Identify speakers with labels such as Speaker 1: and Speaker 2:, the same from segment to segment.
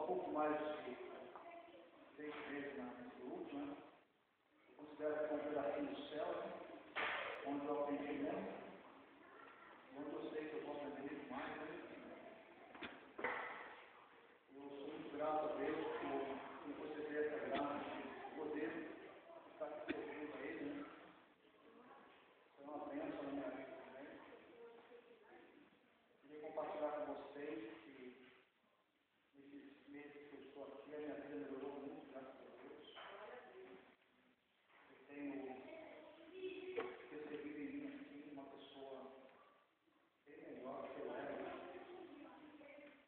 Speaker 1: um pouco mais de 3 meses nesse grupo, né? Eu considero que é um pedacinho do céu, né? Onde eu aprendi muito, onde eu sei que eu vou aprender muito mais, né? Eu sou muito grato a Deus por conceder essa graça de poder estar aqui servindo a Ele, né? É uma bênção na minha vida também. Queria compartilhar com vocês que nesses meses que eu estou aqui, a minha vida melhorou muito, graças a Deus. Eu tenho percebido em mim assim, uma pessoa bem melhor do que eu era.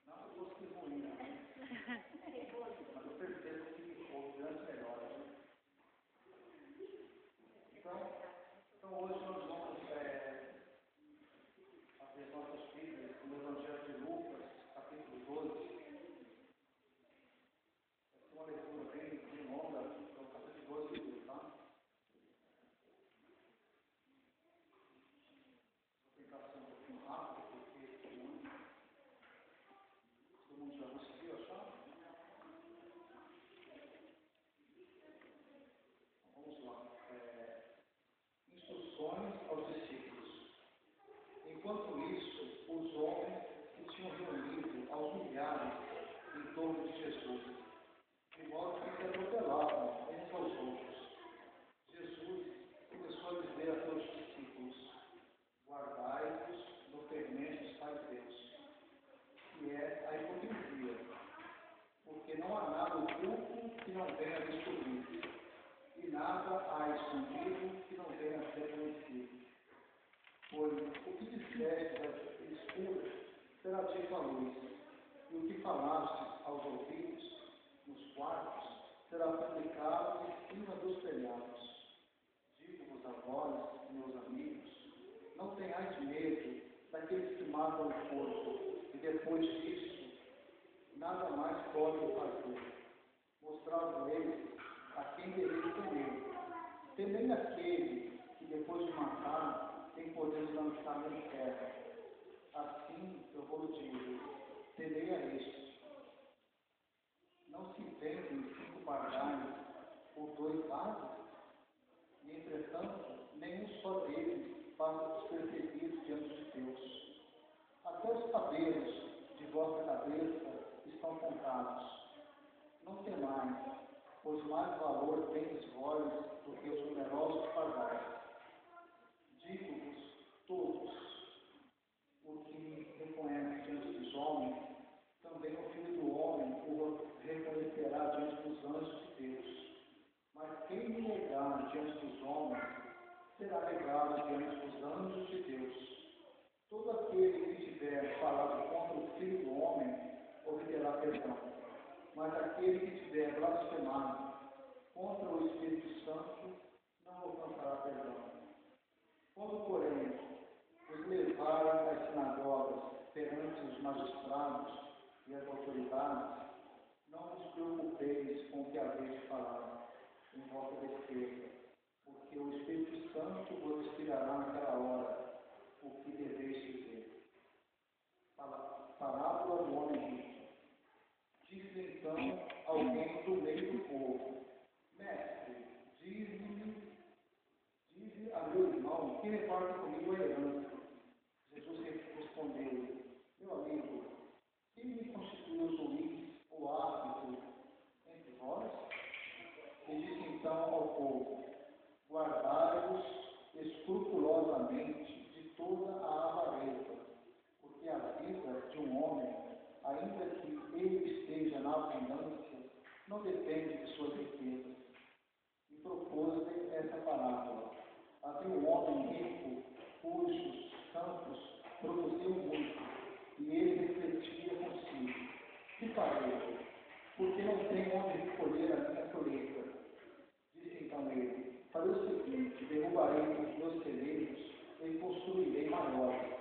Speaker 1: Não que eu fosse ruim, né? Mas eu percebo que houve grandes melhoras. Então hoje nós vamos abrir nossas Bíblias no Evangelho de Lucas, capítulo 12. Essa é uma leitura bem longa, é o capítulo 12, tá? Vou tentar ser um pouquinho rápido, porque todo mundo já conseguiu achar? Então, vamos lá. Instruções aos discípulos. Enquanto isso, os homens se tinham reunido aos milhares em torno de Jesus, de modo que se atropelavam uns aos outros. Jesus começou a dizer a seus discípulos: guardai-vos do fermento dos fariseus, que é a hipocrisia, porque não há nada oculto que não venha a descobrir, e nada há escondido que não venha a ser conhecido. Pois o que disseste das escuras será dito à luz, e o que falaste aos ouvidos, nos quartos, será publicado em cima dos telhados. Digo-vos a vós, meus amigos, não tenhais medo daqueles que matam o corpo, e depois disso, nada mais podem fazer. Mostrava eles a quem deveis temer. Temei aquele que, depois de matar, tem poder de lançar no inferno. Assim, eu vou dizer, temei a este. Não se vendem 5 pardais por 2 lados? E, entretanto, nenhum só deles passa despercebido diante de Deus. Até os cabelos de vossa cabeça estão contados. Não temais, pois mais valor tendes vós do que os numerosos pardais. Digo-vos todos, o que me reconhece diante dos homens, também o Filho do Homem o reconhecerá diante dos anjos de Deus. Mas quem me negar diante dos homens, será negado diante dos anjos de Deus. Todo aquele que tiver falado contra o Filho do Homem, obterá perdão. Mas aquele que tiver blasfemado contra o Espírito Santo, não alcançará perdão. Quando, porém, os levarem às sinagogas perante os magistrados e as autoridades, não vos preocupeis com o que haveis de falar em vossa defesa, porque o Espírito Santo vos inspirará naquela hora o que deveis dizer. Parábola do homem rico. Disse então alguém do meio do povo: Mestre, dize a meu irmão que reparta comigo a herança. Jesus respondeu: Meu amigo, quem me constituiu juiz ou árbitro entre vós? E disse então ao povo: guardai-vos escrupulosamente de toda a avareza, porque a vida de um homem, ainda que ele esteja na abundância, não depende de suas riquezas. E propôs-lhe essa parábola. Havia um homem rico, cujos campos produziam muito, e ele refletia consigo: que farei? Porque não tenho onde recolher a minha colheita. Disse então ele: farei o seguinte, derrubarei os meus celeiros e construirei maiores.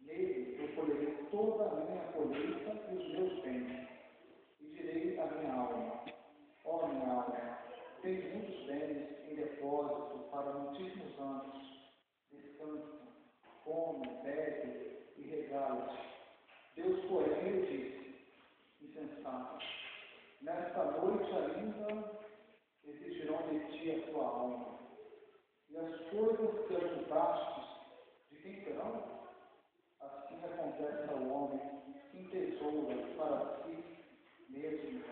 Speaker 1: Nele eu colherei toda a minha colheita e os meus bens. E direi à minha alma: ó minha alma, tens muitos bens em depósito para muitíssimos anos. Descansa, come, bebe e regala-te. Deus, porém, lhe disse: insensato, Nesta noite ainda exigirão de ti a tua alma. E as coisas que ajuntastes, de quem serão? Assim acontece ao homem que entesoura para si mesmo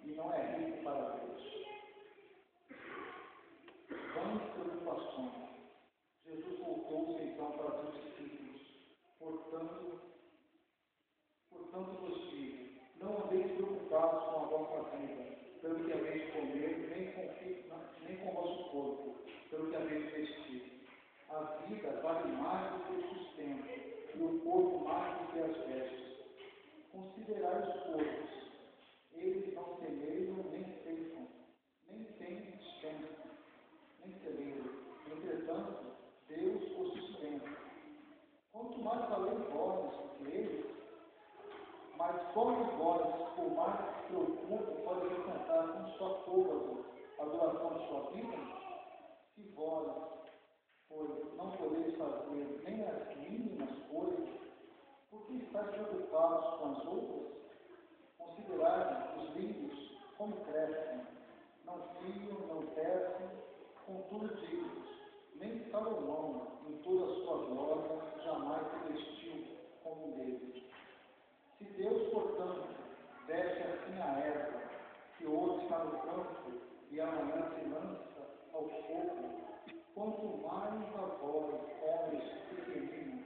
Speaker 1: e não é rico para Deus. Vãs preocupações. Jesus voltou-se então para os discípulos. Portanto vos digo, não andeis preocupados com a vossa vida, pelo que haveis de comer, nem com o vosso corpo, pelo que haveis de vestir. A vida vale mais do que o sustento, e o corpo mais do que as vestes. Considerai os corpos, eles não semeiam nem ceifam, nem têm dispensa, nem celeiram. Entretanto, Deus os sustenta. Quanto mais valéis vós do que eles, mas como vós, por mais que se preocupem, pode acrescentar com sua côvado a duração de sua vida? Se vós, pois, não podeis fazer nem as mínimas coisas, por que estáis preocupados com as outras? Considerai os lírios como crescem, não fiam, não tecem, contudo digo, nem Salomão, em toda a sua glória, jamais se vestiu como um deles. Se Deus, portanto, veste assim a erva, que hoje está no campo e amanhã se lança ao fogo, quanto mais a vós, homens pequeninos,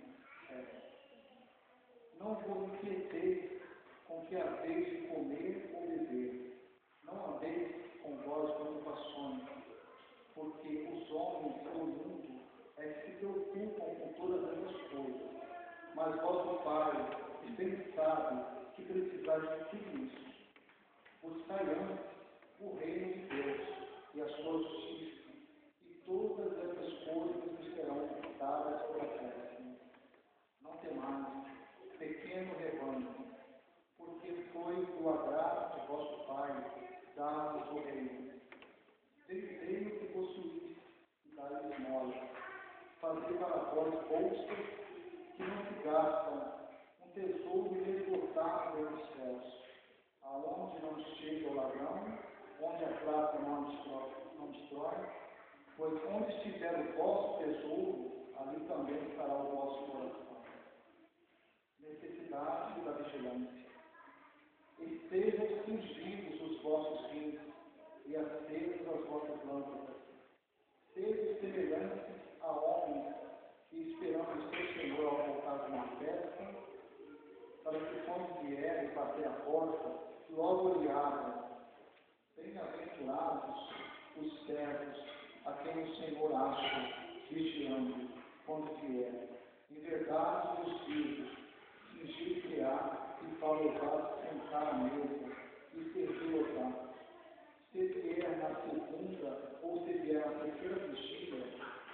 Speaker 1: não vos inquieteis com que haveis de comer ou beber. Não andeis com vós preocupações, porque os homens do mundo é que se preocupam com todas essas coisas. Mas vosso Pai, que bem sabe que precisais de tudo isso, buscai antes o reino de Deus e a sua justiça, e todas essas coisas vos serão dadas por acréscimo. Não temais, pequeno rebanho, porque foi do agrado de vosso Pai dar-vos o reino. Vendei o que possuís e dai esmola. Fazei para vós bolsas que não se gastam, um tesouro inesgotável nos céus, aonde não chega o ladrão, onde a prata não destrói, pois onde estiver o vosso tesouro, ali também estará o vosso coração. Necessidade da vigilância. Estejam cingidos os vossos rins e acesas as vossas lâmpadas. Sejam semelhantes a homens que, esperando o seu Senhor ao voltar de uma festa, para que quando vier e bater a porta, logo lhe abram. Bem-aventurados os servos a quem o Senhor acha vigiando quando vier. Em verdade vos digo, fingir-se-á e favorar sentar à mesa e servir-o-á. Se vier na segunda ou se vier na terceira vigília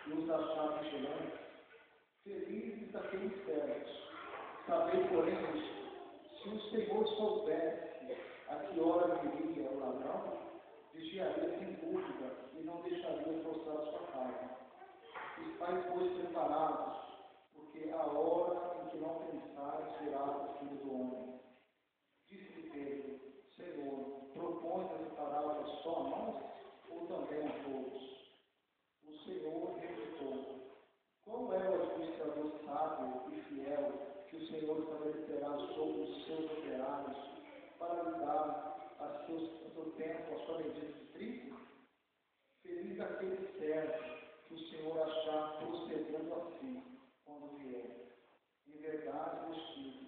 Speaker 1: e os achar vigilantes, felizes aqueles servos. Sabei, porém, se o Senhor soubesse a que hora viria o ladrão, vigiaria sem dúvida e não deixaria forçar a sua casa. Estais, pois, preparados, porque a hora em que não pensais virá o Filho do Homem. Disse Pedro, Senhor, propõe essa palavra só a nós ou também a todos? O Senhor replicou, qual é o administrador sábio e fiel que o Senhor estabelecerá sobre os seus operários para lhe dar a seu tempo a sua medida de trigo? Feliz aquele servo que o Senhor achar procedendo assim, quando vier. Em verdade vos digo,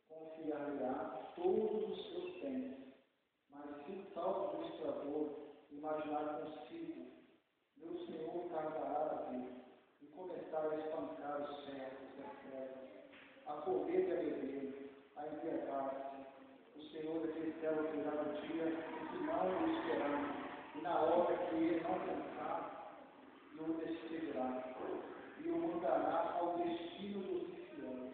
Speaker 1: confiar-lhe-á todos os seus bens. Mas se o tal administrador imaginar consigo, meu Senhor tardará a vir, e começar a espancar os servos e as servas, a comer e a beber, a embriagar-se, o Senhor daquele céu virá no dia em que não o esperamos, e na hora que ele não pensar, e o despedirá, e o mandará ao destino dos infiéis.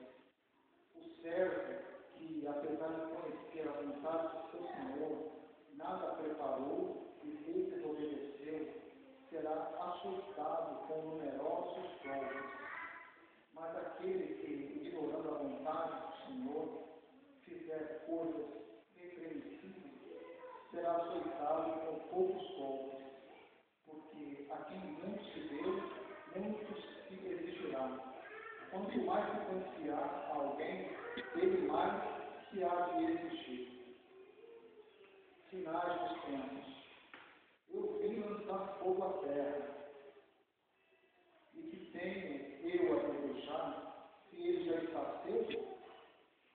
Speaker 1: O servo que, apesar de conhecer a vontade do seu Senhor, nada preparou e lhe desobedeceu, será açoitado com numerosos golpes. Mas aquele que, ignorando a vontade do Senhor, fizer coisas repreensíveis, será açoitado com poucos povos, porque a quem muito se deu, muitos se exigirá. Quanto mais se confiar a alguém, ele mais se há de exigir. Sinais dos tempos. Eu vim lançar fogo à terra, e que tenho eu a desejar, se ele já está aceso,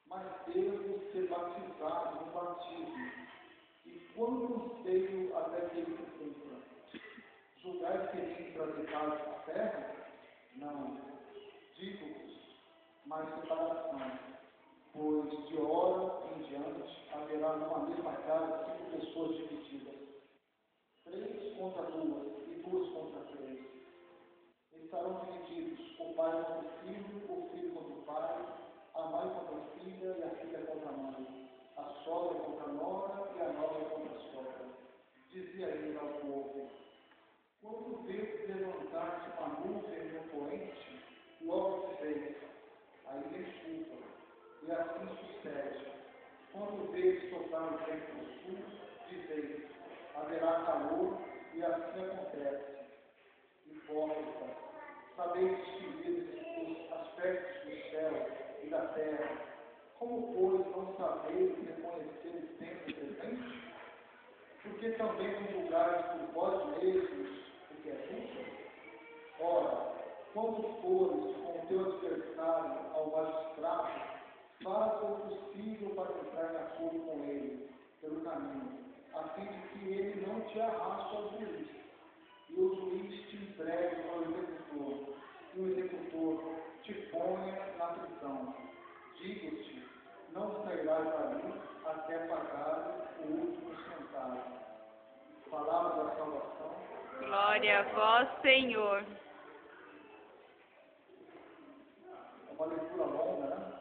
Speaker 1: mas devo ser batizado no batismo, e quando anseio até que ele se cumpra. Julgar que vim trazer paz à terra? Não, digo-vos, mas separação, pois de hora em diante haverá numa mesma casa 5 pessoas divididas, 3 contra 2 e 2 contra 3. Estarão divididos o pai contra o filho contra o pai, a mãe contra a filha e a filha contra a mãe, a sogra contra a nora e a nora contra a sogra. Dizia ele ao povo: quando vê levantar-se uma nuvem no poente, logo se vê, aí desculpa, e assim sucede. Quando vê soprar o vento do sul, dizei, haverá calor, e assim acontece. Hipócrita, sabeis distinguir os aspectos do céu e da terra, como, pois, não sabeis reconhecer o tempo presente? Porque também não julgais por vós mesmos o que é justo? Ora, quando fores com o teu adversário ao magistrado, faça o possível para entrar em acordo com ele, pelo caminho, a fim de que ele não te arraste ao juiz, e o juiz te entregue ao executor, e o executor te ponha na prisão. Digo-te, não sairás dali até pagar o último centavo. Palavra da salvação.
Speaker 2: Glória a vós, Senhor.
Speaker 1: É uma leitura longa, né?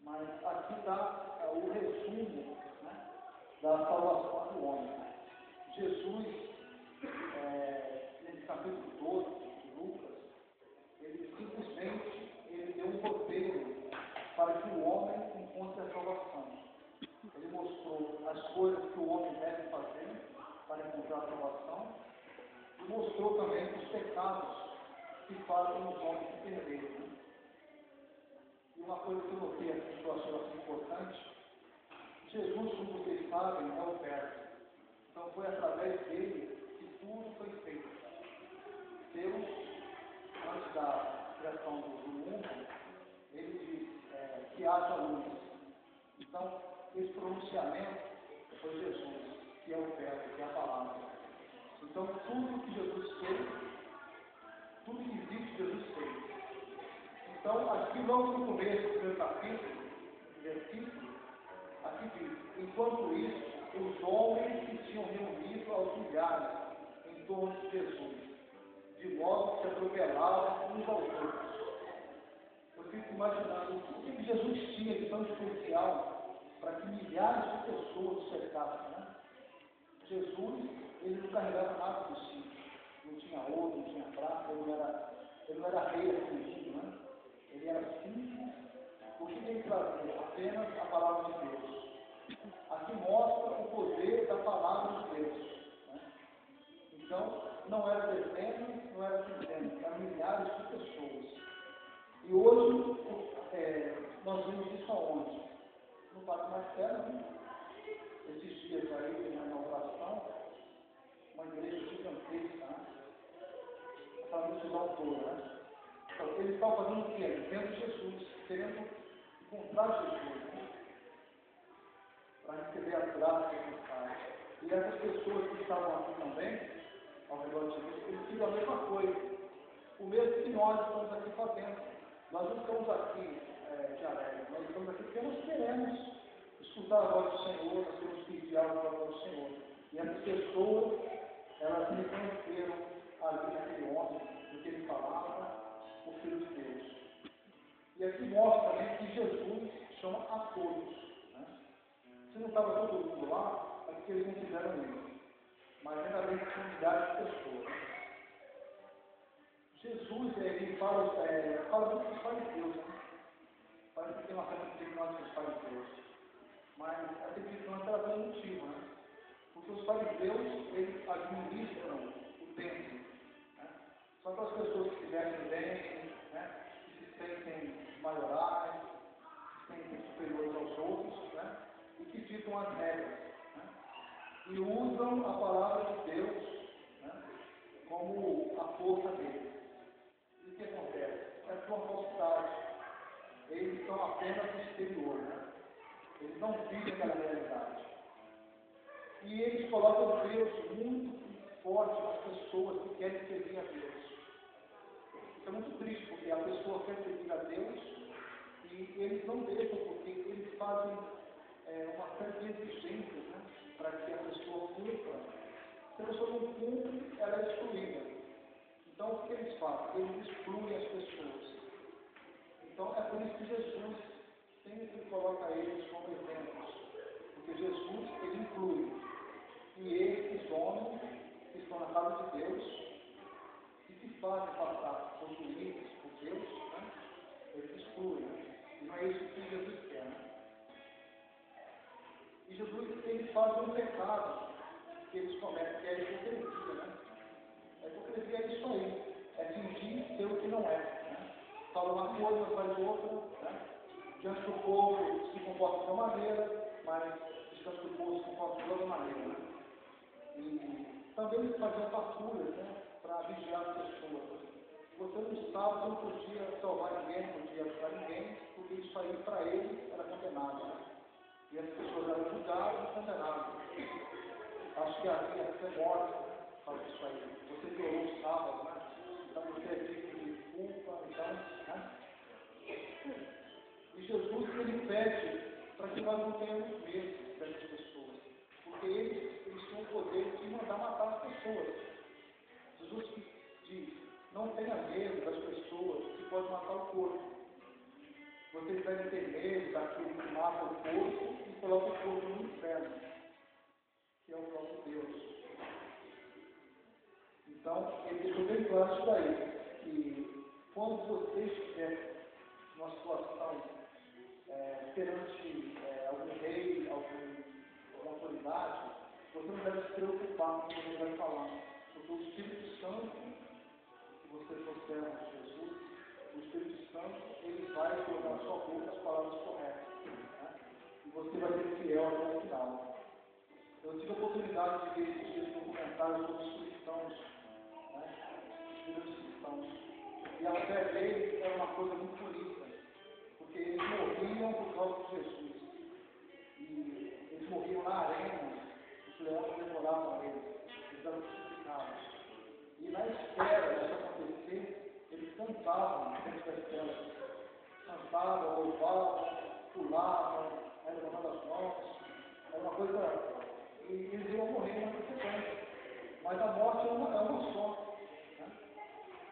Speaker 1: Mas aqui está o resumo, né, da salvação do homem. Jesus, nesse capítulo 12 de Lucas, ele simplesmente deu um roteiro para que o homem encontre a salvação. Ele mostrou as coisas que o homem deve fazer para encontrar a salvação e mostrou também os pecados que fazem os homens se perderem. Né? E uma coisa que eu notei aqui, que eu achei assim importante, Jesus, como vocês sabem, é o Verbo. Então foi através dele que tudo foi feito. Deus, antes da criação do mundo, ele diz que haja luz. Então, esse pronunciamento foi Jesus, que é o Verbo, que é a palavra. Então, tudo que Jesus fez, tudo que existe, Jesus fez. Então, aqui logo no começo do primeiro capítulo, versículo, aqui diz: enquanto isso, os homens se tinham reunido aos milhares em torno de Jesus, de modo que se atropelavam uns aos outros. Eu fico imaginando o que Jesus tinha de tão especial para que milhares de pessoas o cercassem, né? Jesus, ele não carregava nada do si. Não tinha ouro, não tinha prata, ele não era rei afligido, né? Ele era simples, porque ele trazia apenas a palavra de Deus. Aqui mostra o poder da palavra de Deus. Né? Então, não era dezenas, não era centenas, eram milhares de pessoas. E hoje, nós vimos isso aonde? No Parque Marcelo, né? Esses dias aí, na inauguração, uma igreja gigantesca, né? Para nos dar um todo, né? Então, eles estão fazendo o quê? Vendo Jesus, querendo encontrar Jesus, né? Para receber as graças dos pais. E essas pessoas que estavam aqui também, ao redor de Jesus, eles fizeram a mesma coisa. O mesmo que nós estamos aqui fazendo. Nós não estamos aqui de alegre, nós estamos aqui porque nós queremos escutar a voz do Senhor, nós queremos pedir algo para a voz do Senhor. E essas pessoas, elas reconheceram ali naquele homem, no que ele falava, o Filho de Deus. E aqui mostra também que Jesus chama a todos. Né? Se não estava todo mundo lá, é porque eles não fizeram isso. Mas ainda bem que tinha milhares de pessoas. Jesus, ele fala muito dos fariseus, né? Parece que tem uma certa dificuldade com os fariseus. Mas a dificuldade era pelo motivo, né? Porque os fariseus, eles administram o templo. Né? São aquelas pessoas que se vestem bem, né? Que se sentem maiorais, que se sentem superiores aos outros, né? E que ditam as regras. Né? E usam a palavra de Deus, né? Como a força deles. E o que acontece? É sua falsidade. Eles são apenas no exterior, né? Eles não vivem aquela realidade. E eles colocam Deus muito forte nas pessoas que querem servir a Deus. Isso é muito triste, porque a pessoa quer servir a Deus e eles não deixam, porque eles fazem uma série de exigências, né? Para que a pessoa cumpra. Se a pessoa não cumpre, ela é excluída. Então, o que eles fazem? Eles excluem as pessoas. Então, é por isso que Jesus sempre coloca eles como exemplos. Porque Jesus, ele inclui. E esses homens que estão na casa de Deus, que se fazem passar por juízes, por Deus, né? Eles excluem. Né? E não é isso que Jesus quer. Né? E Jesus, ele faz um pecado que eles cometem, que é a hipocrisia. Né? A hipocrisia é isso aí. É fingir ser o que não é. Né? Fala uma coisa, faz outra. Né? Diante do povo se comporta de uma maneira, mas diante do povo se comporta de outra maneira. Né? E também eles faziam patrulhas, né? Para vigiar as pessoas. Você não sabe, não podia salvar ninguém, não podia ajudar ninguém, porque isso aí para eles era condenado. Né? E as pessoas eram julgadas e condenadas. Acho que havia até morte, né? Por causa disso aí. Você violou o sábado, né? Então você é digno de culpa, então, né? E Jesus, ele pede para que nós não tenhamos medo dessas pessoas, porque eles tinham o poder de mandar matar as pessoas. Jesus diz, não tenha medo das pessoas que podem matar o corpo. Vocês devem ter medo daquele que mata o corpo e coloca o corpo no inferno, que é o próprio Deus. Então, ele deixou bem claro isso daí, que quando você estiver numa situação perante algum rei, alguma autoridade, você não deve se preocupar com o que ele vai falar, porque o Espírito Santo, se você for servo de Jesus, o Espírito Santo, ele vai colocar na sua boca as palavras corretas, né? E você vai ser fiel até o final. Eu tive a oportunidade de ver esses documentários sobre os cristãos, né? Os primeiros cristãos. E a fé deles era uma coisa muito bonita, porque eles morriam por causa de Jesus. E eles morriam na arena, os leões devoravam eles, eles eram crucificados. E na espera disso acontecer, eles cantavam dentro das celas. Cantavam, louvavam, pulavam, levantavam as mãos. Era uma coisa. E eles iam morrer na consequência. Mas a morte é uma só. Né?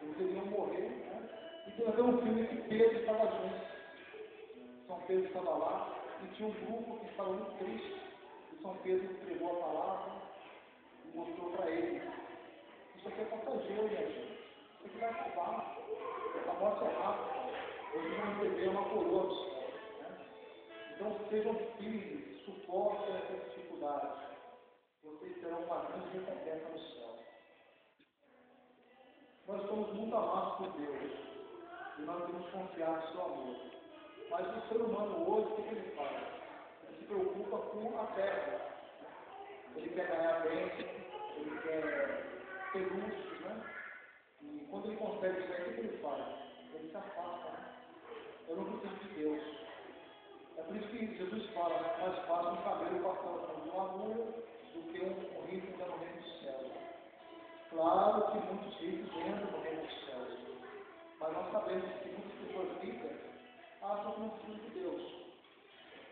Speaker 1: Eles iriam morrer. Né? E tem até um filme que Pedro estava junto. São Pedro estava lá e tinha um grupo que estava muito triste. E São Pedro entregou a palavra e mostrou para ele. Isso aqui é passageiro, minha gente. Isso aqui vai acabar. A morte é rápida. Vocês vão receber uma coroa do céu. Né? Então sejam firmes, suportem essas dificuldades. Vocês terão uma grande recompensa no céu. Nós somos muito amados por Deus. E nós temos que confiar no seu amor. Mas o ser humano hoje, o que ele faz? Ele se preocupa com a terra. Ele quer ganhar bem, ele quer ter luxos, né? E quando ele consegue isso aí, o que ele faz? Ele se afasta, né? Eu não preciso de Deus. É por isso que Jesus fala, né? Mais fácil um cabelo passando por uma agulha do que um rico entrar no reino dos céus. Claro que muitos ricos entram no reino dos céus. Mas nós sabemos que muitas pessoas ricas acham que não precisam de Deus.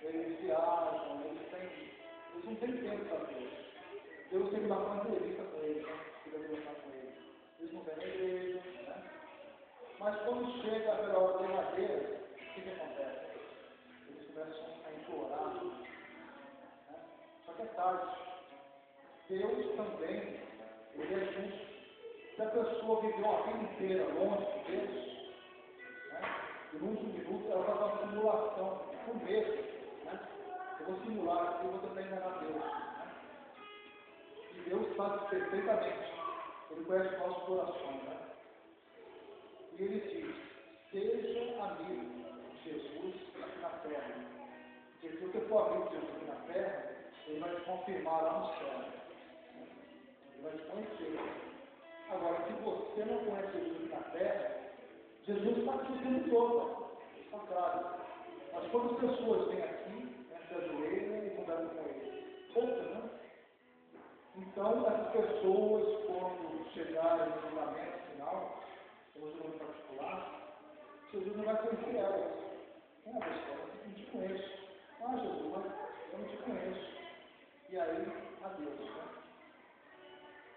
Speaker 1: Eles viajam, eles não têm tempo para Deus. Deus tem que dar uma entrevista com eles, né? Queria conversar com eles. Eles não vêm na igreja, né? Mas quando chega aquela hora verdadeira, o que acontece? Eles começam a implorar, né? Só que é tarde. Deus também, ele é justo. Se a pessoa viveu a vida inteira longe de Deus, né? E no último minuto ela faz uma simulação, com medo, né? Eu vou simular aqui, eu vou tentar enganar Deus. Né? que Deus sabe perfeitamente. Ele conhece os nossos corações, né? E ele diz, seja amigo de Jesus aqui na terra. Porque se você for amigo de Jesus aqui na terra, ele vai te confirmar lá no céu. Ele vai te conhecer. Agora, se você não conhece Jesus aqui na terra, Jesus está aqui o tempo todo. Está claro. Mas quando as pessoas vêm aqui, se ajoelham e conversam com ele. Poucas, né? Então, essas pessoas, quando chegarem no julgamento final, no julgamento particular, Jesus não vai conhecer elas. Quem é a pessoa? Eu não te conheço. Ah, Jesus, mas eu não te conheço. E aí, adeus. Né?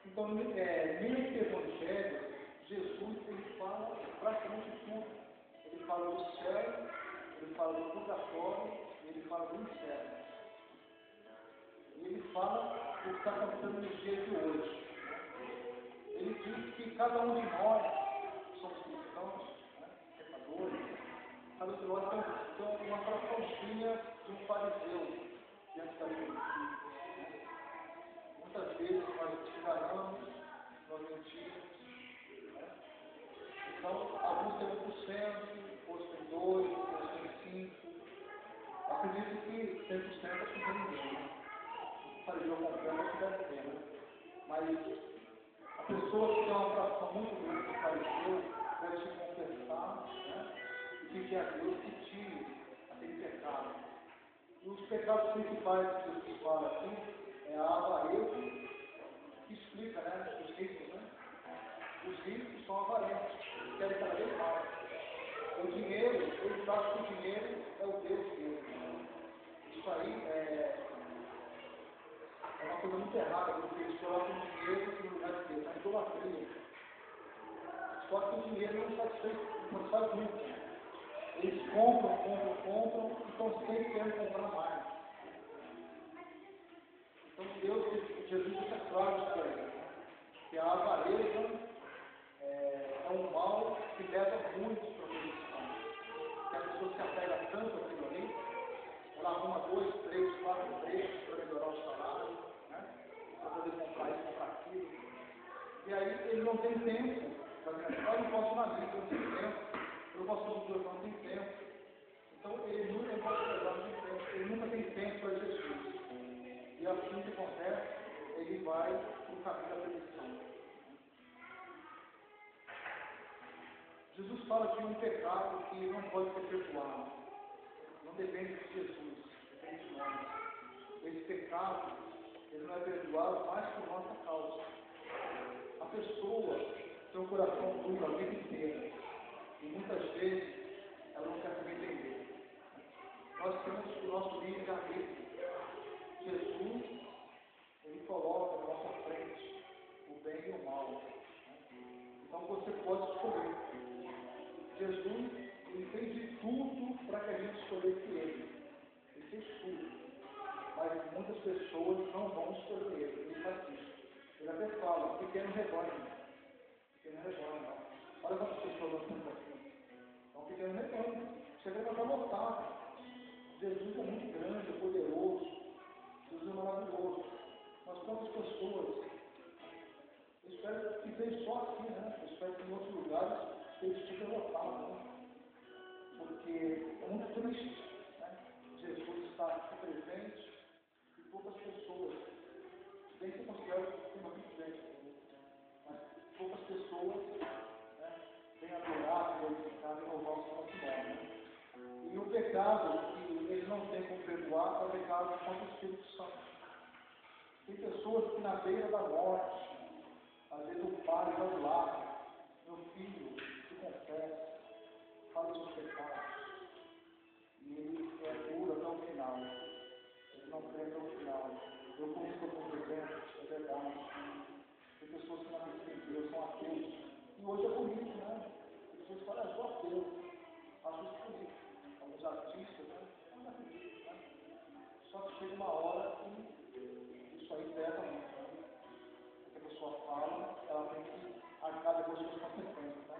Speaker 1: Então, nesse evangelho, Jesus ele fala praticamente tudo. Ele fala do céu, ele fala do purgatório, ele fala do inferno. E ele fala o que está acontecendo nos dias de hoje. Ele diz que cada um de nós somos cristãos, né, pecadores, cada um de nós tem uma fraçãozinha de um fariseu dentro da vida. Muitas vezes nós nos enganamos, nós mentimos. Né? Então, alguns têm 1%, outros têm 2%, outros têm 5%. Acredito que 100% é com ninguém. Né? O fariseu completo é que deve ter. Né? Mas a pessoa que tem uma fração muito grande do fariseu deve se confessar, né? E pedir a Deus que tire aquele pecado. E os pecados principais que Jesus fala aqui é a avareza, que explica, né? Os ricos, né? Os ricos são avarentos, eles querem cada vez mais. O dinheiro, eles acham que o dinheiro é o Deus deles. Isso aí é uma coisa muito errada, porque eles colocam o dinheiro no lugar de Deus, na idolatria. Só que o dinheiro não satisfaz muito. Eles compram e estão sempre querendo comprar mais. Então Jesus deixa claro isso aí, que a avareza é um mal que leva muitos para a perdição. Que a pessoa se apega tanto àquilo ali, ela arruma 2, 3, 4 empregos para melhorar o salário, né? Para poder comprar isso, comprar aquilo. E aí ele não tem tempo para pensar, eu não posso ir na vida, eu não tenho tempo. Eu posso fazer eu não tenho tempo. Então ele nunca pode levar muito tempo, ele nunca tem tempo para Jesus. E assim que acontece, ele vai para o caminho da perdição. Jesus fala de um pecado que não pode ser perdoado. Não depende de Jesus, depende de nós. Esse pecado, ele não é perdoado mais por nossa causa. A pessoa tem um coração duro a vida inteira. E muitas vezes ela não quer se arrepender. Nós temos o nosso livre-arbítrio. Jesus, ele coloca na nossa frente o bem e o mal. Então você pode escolher. Jesus, ele fez de tudo para que a gente escolhesse ele. Ele fez tudo. Mas muitas pessoas não vão escolher ele. Ele faz isso. Ele até fala, pequeno rebanho. Pequeno rebanho, não. Olha quantas pessoas nós temos aqui. É um pequeno rebanho. Você vê que está lotado. Jesus é muito grande, é poderoso. Jesus é maravilhoso. Mas quantas pessoas? Eu espero que veja só aqui, né? Eu espero que em outros lugares ele esteja lotado, né? Porque é muito triste, né? Jesus está aqui presente e poucas pessoas, bem que eu considero que tem muito gente, mas poucas pessoas, né, vêm adorar, glorificar e louvar o seu nome. Né? E o pecado que ele não tem como perdoar é o pecado contra o Espírito Santo. Tem pessoas que na beira da morte, às vezes o pai vai do lado, meu filho, se confessa, fala dos seus pecados. E ele é duro até o final. Ele não crê até o final. Eu conheço alguns exemplos, é verdade. Tem pessoas que não acreditam em Deus, são ateus. E hoje é bonito, né? As pessoas falam, eu sou ateu. Acho isso bonito. Alguns artistas, né? Eu não acredito, né? Só que chega uma hora que isso aí pesa muito. Né? O que a pessoa fala, ela tem que arcar depois das consequências, né?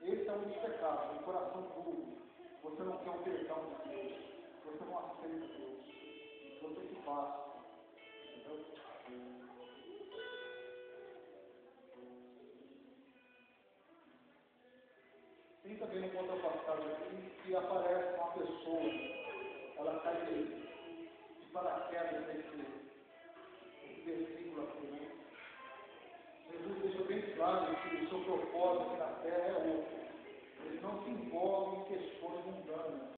Speaker 1: Esse é um dos pecados, o coração duro. Você não quer o perdão de Deus. Você não aceita Deus. Você que faz. Entendeu? E também no conta passagem aqui, que aparece uma pessoa, ela cai de paraquedas nesse versículo aqui, né? Jesus deixa bem claro que o seu propósito aqui na terra é outro. Ele não se envolve em questões mundanas.